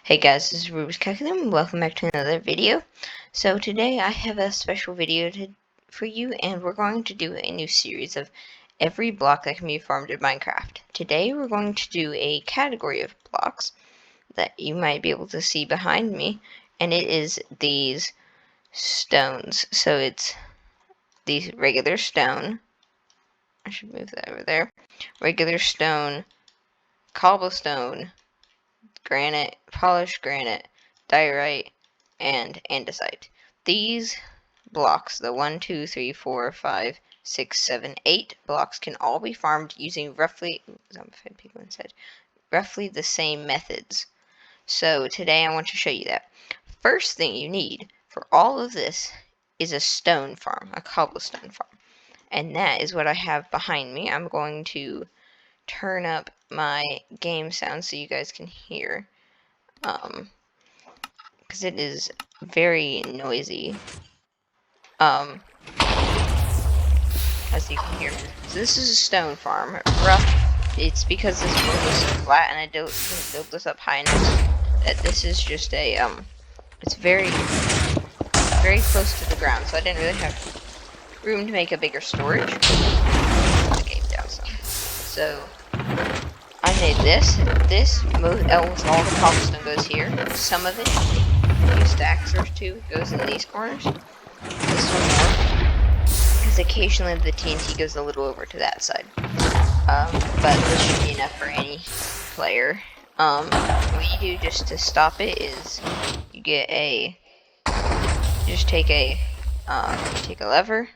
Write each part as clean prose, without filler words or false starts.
Hey guys, this is Rubus Calculum. Welcome back to another video. So today I have a special video for you, and we're going to do a new series of every block that can be farmed in Minecraft. Today we're going to do a category of blocks that you might be able to see behind me, and it is these stones. So it's these regular stone. I should move that over there. Regular stone, cobblestone, granite, polished granite, diorite, and andesite. These blocks, the 1, 2, 3, 4, 5, 6, 7, 8 blocks, can all be farmed using roughly the same methods. So today I want to show you that. First thing you need for all of this is a stone farm, a cobblestone farm. And that is what I have behind me. I'm going to turn up my game sound so you guys can hear, because it is very noisy, as you can hear. So this is a stone farm. It's because this world is so flat and I didn't build this up high enough that this is just a it's very close to the ground, so I didn't really have room to make a bigger storage. The game down some. So I made this. Almost all the cobblestone goes here. Some of it, a few stacks or two, goes in these corners. This one more, because occasionally the TNT goes a little over to that side. But this should be enough for any player. What you do just to stop it is you get take a lever,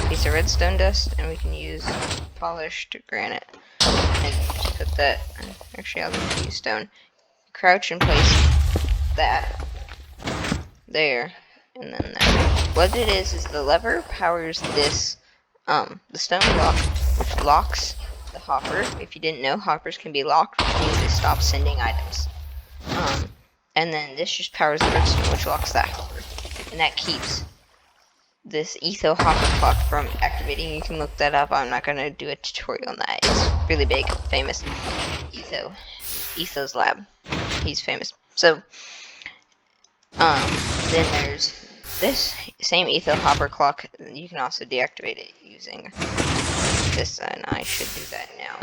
piece of redstone dust, and we can use polished granite. And just put that, actually I'll just use stone. Crouch and place that there, and then there. What it is the lever powers this, the stone block, which locks the hopper. If you didn't know, hoppers can be locked, which means they stop sending items. And then this just powers the redstone, which locks that hopper. And that keeps this etho hopper clock from activating. You can look that up. I'm not going to do a tutorial on that. It's really big, famous. Etho's lab. He's famous. So, then there's this same etho hopper clock. You can also deactivate it using this, and I should do that now.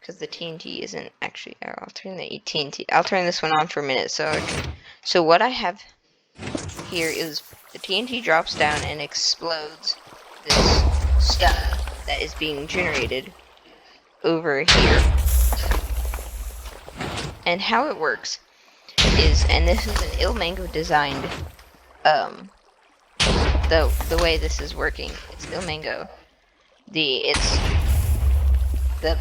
Because the TNT isn't actually, I'll turn the TNT, I'll turn this one on for a minute. So what I have here is the TNT drops down and explodes this stone that is being generated over here. And how it works is, and this is an Ilmango designed, the way this is working, it's Ilmango. It's the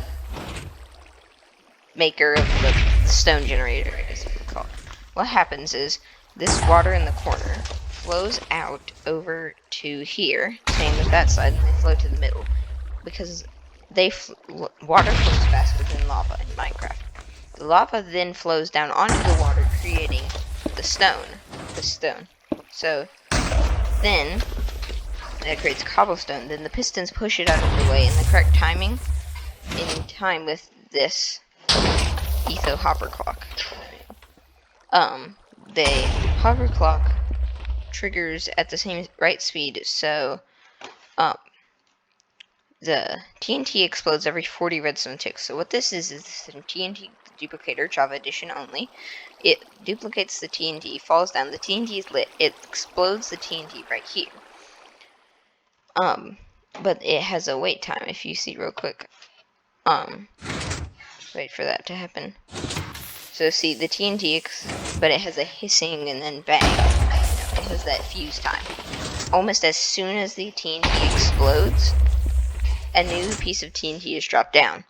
maker of the stone generator, I guess you could call it. What happens is, this water in the corner flows out over to here, same as that side, and they flow to the middle. Because water flows faster than lava in Minecraft. The lava then flows down onto the water, creating the stone. So, then, that creates cobblestone. Then the pistons push it out of the way in the correct timing, in time with this etho hopper clock. The hopper clock triggers at the same right speed, so the TNT explodes every 40 redstone ticks. So what this is a TNT duplicator, Java edition only. It duplicates the TNT, falls down, the TNT is lit, it explodes the TNT right here. But it has a wait time, if you see real quick. Wait for that to happen. So see, the TNT, but it has a hissing and then bang. It has that fuse time. Almost as soon as the TNT explodes, a new piece of TNT is dropped down.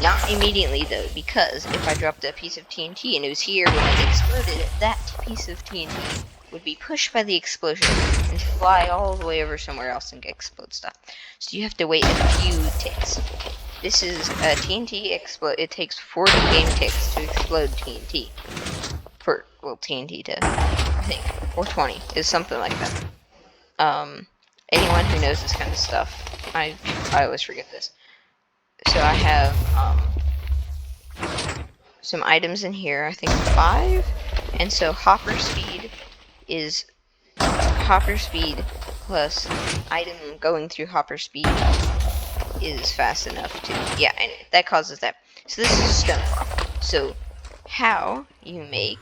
Not immediately though, because if I dropped a piece of TNT and it was here when it exploded, that piece of TNT would be pushed by the explosion and fly all the way over somewhere else and explode stuff. So you have to wait a few ticks. This is a TNT explode. It takes 40 game ticks to explode TNT. TNT to, I think, or 20 is something like that. Anyone who knows this kind of stuff, I always forget this. So I have some items in here. I think 5. And so hopper speed is hopper speed plus item going through hopper speed is fast enough to, yeah, and that causes that. So this is a stone farm. So how you make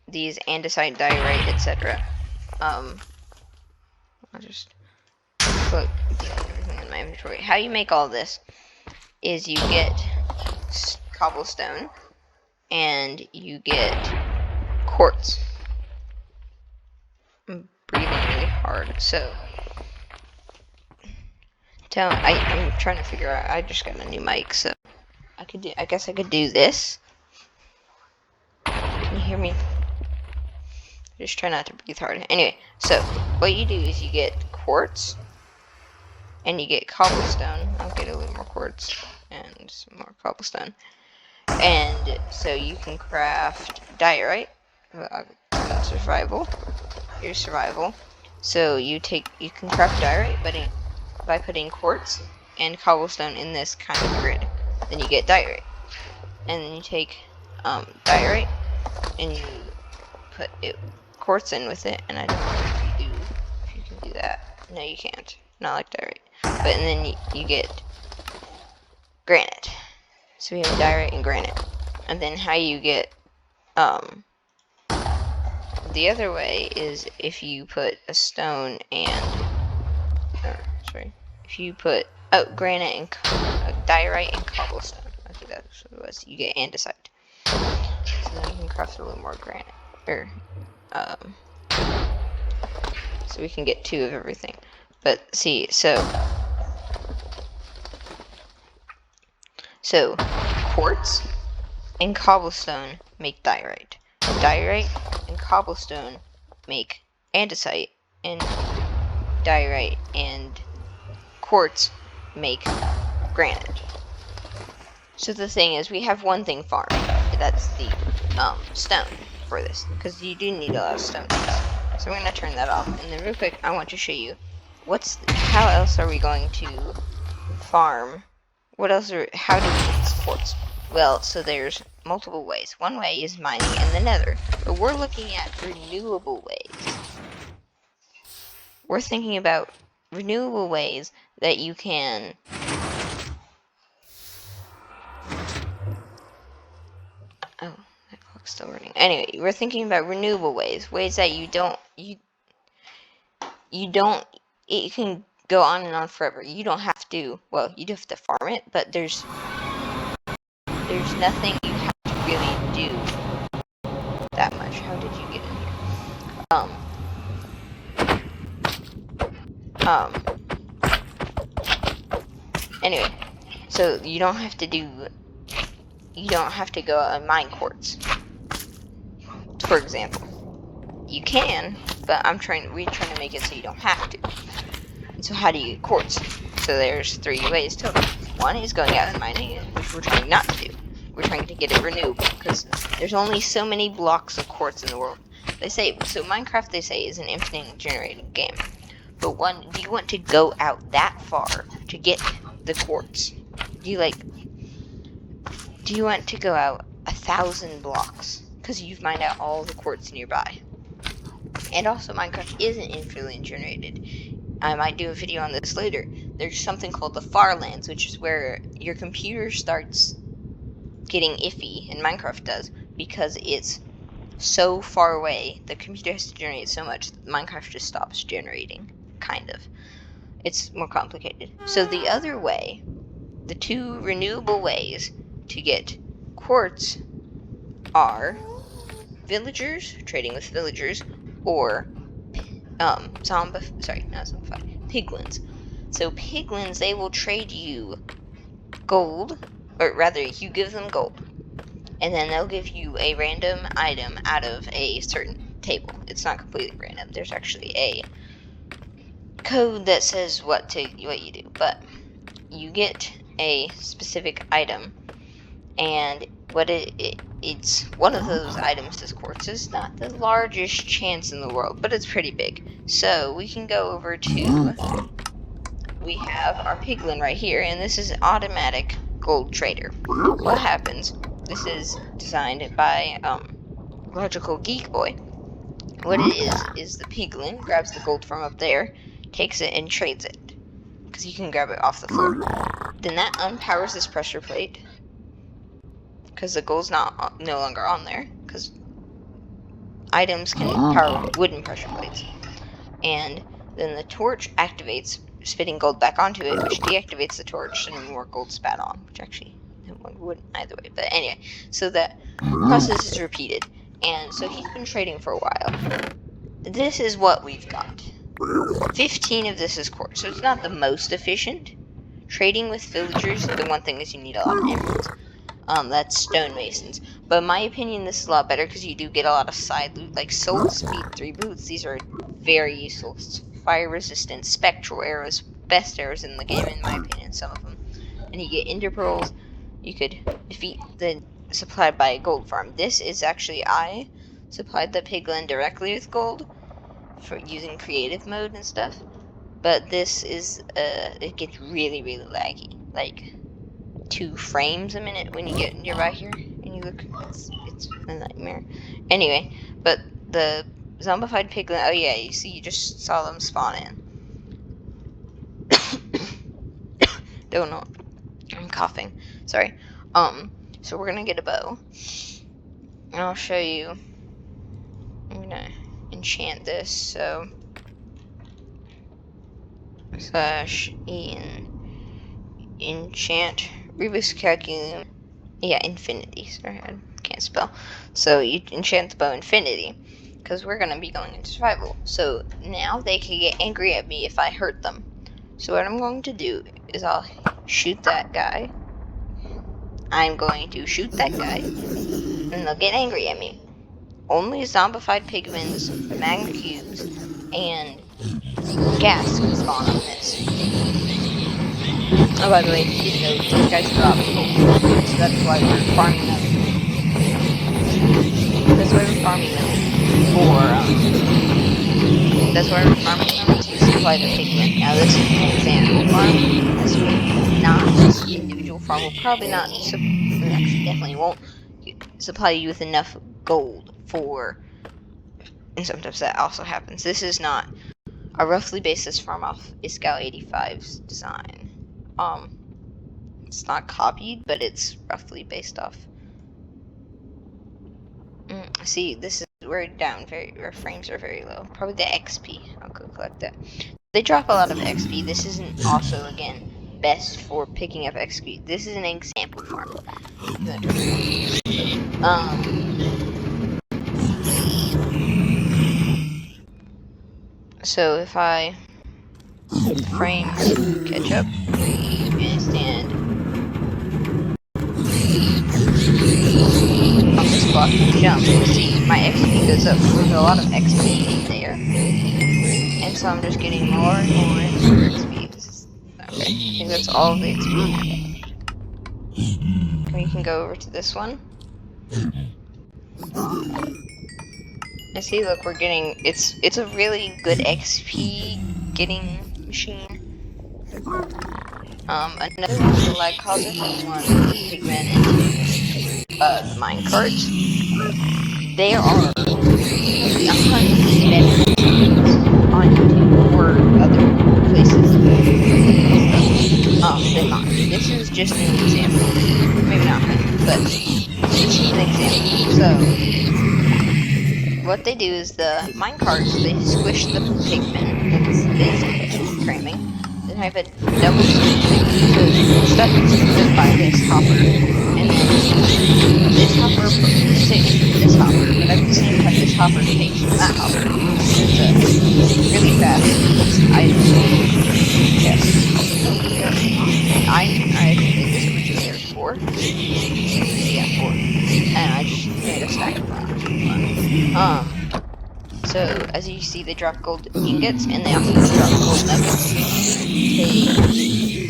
these andesite, diorite, etc. I'll just put everything in my inventory. How you make all this is you get cobblestone and you get quartz. I'm breathing really hard, so I'm trying to figure out. I just got a new mic, so I guess I could do this. Can you hear me? Just try not to breathe hard. Anyway, so what you do is you get quartz and you get cobblestone. I'll get a little more quartz and some more cobblestone. And so you can craft diorite. Survival. Here's survival. So you can craft diorite by putting quartz and cobblestone in this kind of grid. Then you get diorite. And then you take diorite and you put quartz in with it, and I don't know if you can do that. No, you can't. Not like diorite. But and then you get granite. So we have diorite and granite. And then how you get the other way is if you put a stone and if you put granite and diorite and cobblestone. I think that's what it was. You get andesite. So then you can craft a little more granite. So we can get 2 of everything. But see, so quartz and cobblestone make diorite. Diorite and cobblestone make andesite, and diorite and quartz make granite. So the thing is, we have one thing farmed. That's the stone for this, because you do need a lot of stone. So I'm going to turn that off, and then real quick, I want to show you how else are we going to farm? How do we get this quartz? Well, so there's multiple ways. One way is mining in the nether, but we're looking at renewable ways. We're thinking about renewable ways that you can that clock's still running. Anyway, we're thinking about renewable ways that it can go on and on forever. You don't have to, well, you do have to farm it, but there's nothing you have to really do that much. How did you get in here? Anyway, so you don't have to go out and mine quartz. For example, you can, but we're trying to make it so you don't have to. And so how do you get quartz? So there's 3 ways to it. One is going out and mining it, which we're trying not to do. We're trying to get it renewable, because there's only so many blocks of quartz in the world. Minecraft, they say, is an infinite generating game. But do you want to go out that far to get the quartz? Do you want to go out 1,000 blocks? Because you've mined out all the quartz nearby. And also, Minecraft isn't infinitely generated. I might do a video on this later. There's something called the far lands, which is where your computer starts getting iffy, and Minecraft does, because it's so far away. The computer has to generate so much that Minecraft just stops generating, kind of. It's more complicated. So the other way, the 2 renewable ways to get quartz are villagers, trading with villagers, or piglins. So piglins, they will trade you gold, or rather, you give them gold, and then they'll give you a random item out of a certain table. It's not completely random. There's actually a code that says what you do, but you get a specific item, and it's one of those items is quartz. It's not the largest chance in the world, but it's pretty big. So we can go over to we have our piglin right here, and this is an automatic gold trader. What happens? This is designed by Logical Geek Boy. What it is the piglin grabs the gold from up there, takes it, and trades it, because you can grab it off the floor. Then that unpowers this pressure plate, because the gold's no longer on there, because items can power wooden pressure plates. And then the torch activates, spitting gold back onto it, which deactivates the torch and more gold spat on, which actually wouldn't either way. But anyway, so that process is repeated. And so he's been trading for a while. This is what we've got. 15 of this is quartz, so it's not the most efficient. Trading with villagers, the one thing is you need a lot of emeralds. That's stonemasons. But in my opinion, this is a lot better because you do get a lot of side loot, like Soul Speed 3 boots. These are very useful. Fire resistant, spectral arrows, best arrows in the game in my opinion, some of them. And you get ender pearls. You could defeat the supplied by a gold farm. This is actually, I supplied the piglin directly with gold for using creative mode and stuff. But this is, it gets really, really laggy. Like 2 frames a minute when you get nearby here and you look. It's a nightmare. Anyway, but the zombified piglin. Oh yeah, you see, you just saw them spawn in. Don't know. I'm coughing. Sorry. So we're gonna get a bow, and I'll show you. I'm gonna enchant this. So enchant Rubus Calculum. Yeah, infinity. Sorry, I can't spell. So you enchant the bow infinity, because we're gonna be going into survival. So now they can get angry at me if I hurt them. So what I'm going to do is I'll shoot that guy. I'm going to shoot that guy, and they'll get angry at me. Only zombified pigments, magma cubes, and gas can spawn on this. Oh, by the way, if you didn't know, these guys drop gold, so that's why we're farming them. That's why we're farming them that's why we're farming them to supply the pigment. Now this is an example farm. This individual farm will probably not, actually definitely won't supply you with enough gold for, and sometimes that also happens. This is not a roughly based this farm off Iscal 85's design. It's not copied, but it's roughly based off. See, this is, we're down our frames are very low. Probably the XP. I'll go collect that. They drop a lot of XP. This isn't also, again, best for picking up XP. This is an example farm. So if I frames catch up and stand on this block and jump, you see my XP goes up. There's a lot of XP there, and so I'm just getting more and more and more XP. Okay, I think that's all of the XP I have. We can go over to this one. I see, look, we're getting, it's a really good XP getting machine. Another one's the lag causer, one pigment and minecarts. They are probably 100 better on YouTube or other places than mine. This is just an example. Maybe not mine, but this is an example. So what they do is the minecarts, they squish the pigment that's basically cramming. Then I have a double stuff is by this hopper, and then this hopper puts it into this hopper, but at the same time this hopper takes from that hopper. It's a really fast item. Yes. I did this originally, there's 4. Yeah, 4. And I just made a stack of them. So as you see, they drop gold ingots, and they also drop gold nuggets.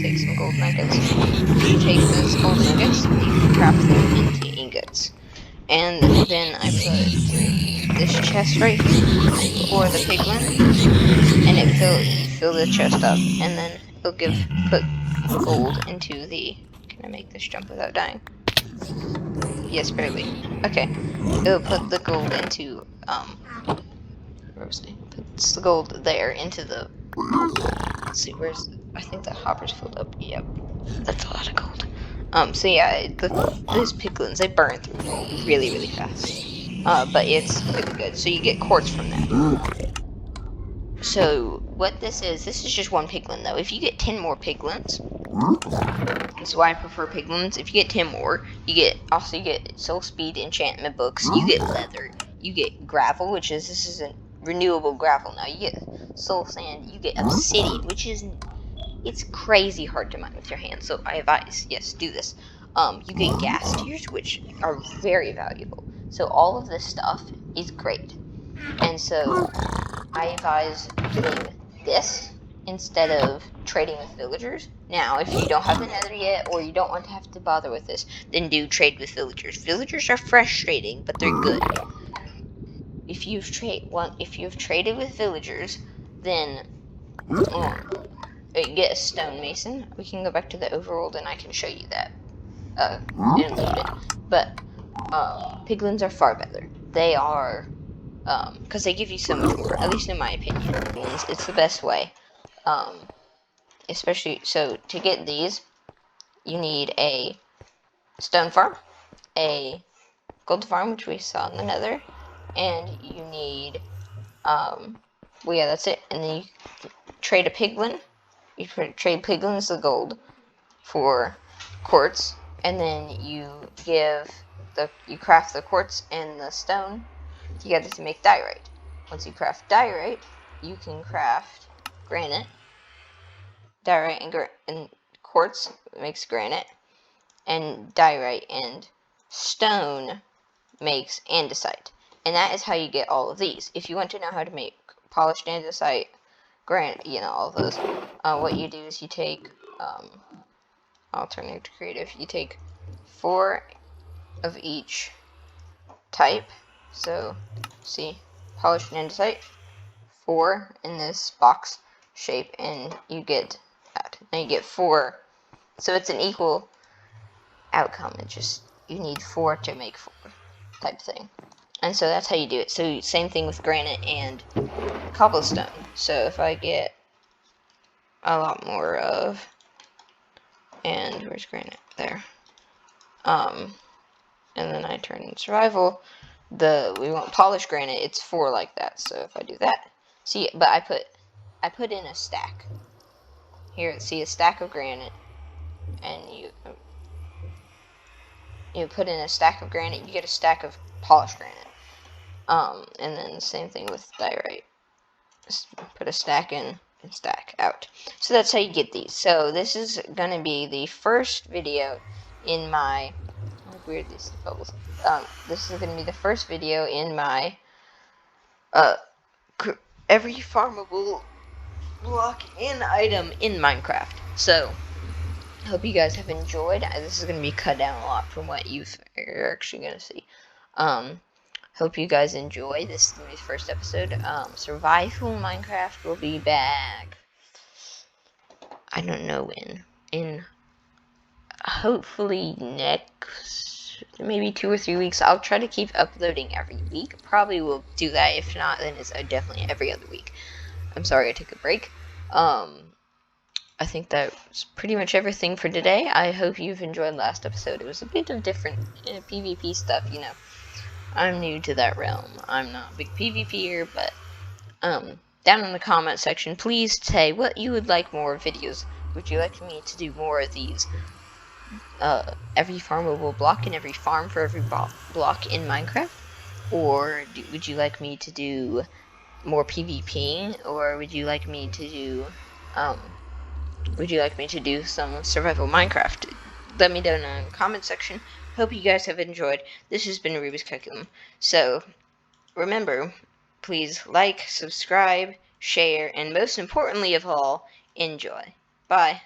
Take some gold nuggets. Take those gold nuggets, you can craft them into ingots. And then I put this chest right here for the piglin, and it fill the chest up. And then put gold into the. Can I make this jump without dying? Yes, barely. Okay. It'll put the gold into where was I? Puts the gold there into the. Let's see, where's. I think the hopper's filled up. Yep. That's a lot of gold. So yeah, those piglins, they burn through really, really fast. But it's really good. So you get quartz from that. So what this is just one piglin though. If you get 10 more piglins, that's why I prefer piglins. If you get 10 more, you get soul speed enchantment books. You get leather. You get gravel, which is this is a renewable gravel now. You get soul sand. You get obsidian, which is it's crazy hard to mine with your hands. So I advise, yes, do this. You get gas tiers, which are very valuable. So all of this stuff is great, and so I advise doing this instead of trading with villagers. Now, if you don't have the nether yet, or you don't want to have to bother with this, then do trade with villagers. Villagers are frustrating, but they're good. If you've traded with villagers, then get a stone mason. We can go back to the overworld and I can show you that in a little bit. But piglins are far better. They are because they give you so much more, at least in my opinion. It's the best way. Especially, so to get these, you need a stone farm, a gold farm, which we saw in the nether, and you need, well yeah, that's it. And then you trade a piglin. You trade piglins the gold for quartz, and then you craft the quartz and the stone together to make diorite. Once you craft diorite, you can craft granite. Diorite and quartz makes granite, and diorite and stone makes andesite. And that is how you get all of these. If you want to know how to make polished andesite, granite, all of those, what you do is you take, I'll turn it to creative, you take 4 of each type. So, see, polished andesite, 4 in this box shape, and you get that. Now you get 4, so it's an equal outcome. It just, you need 4 to make 4 type thing. And so that's how you do it. So same thing with granite and cobblestone. So if I get a lot more of, and where's granite? There. And then I turn in survival, we want polished granite, it's 4 like that. So if I do that, see, but I put in a stack. Here, see a stack of granite, and you put in a stack of granite, you get a stack of polished granite. And then the same thing with diorite. Just put a stack in and stack out. So that's how you get these. So this is gonna be the first video in my weird these bubbles. This is gonna be the first video in my every farmable block and item in Minecraft. So I hope you guys have enjoyed. This is gonna be cut down a lot from what you're actually gonna see. Hope you guys enjoy. This is gonna be the first episode. Survival Minecraft will be back. I don't know when. In hopefully next maybe 2 or 3 weeks. I'll try to keep uploading every week. Probably will do that. If not, then it's definitely every other week. I'm sorry I took a break. I think that's pretty much everything for today. I hope you've enjoyed last episode. It was a bit of different PvP stuff, I'm new to that realm. I'm not a big PvPer, but down in the comment section, please say what you would like more videos. Would you like me to do more of these? Every farmable block and every farm for every block in Minecraft? Or would you like me to do more PvP? Or would you like me to do some survival Minecraft? Let me know in the comment section. Hope you guys have enjoyed. This has been Rubus Calculum. So, remember, please like, subscribe, share, and most importantly of all, enjoy. Bye.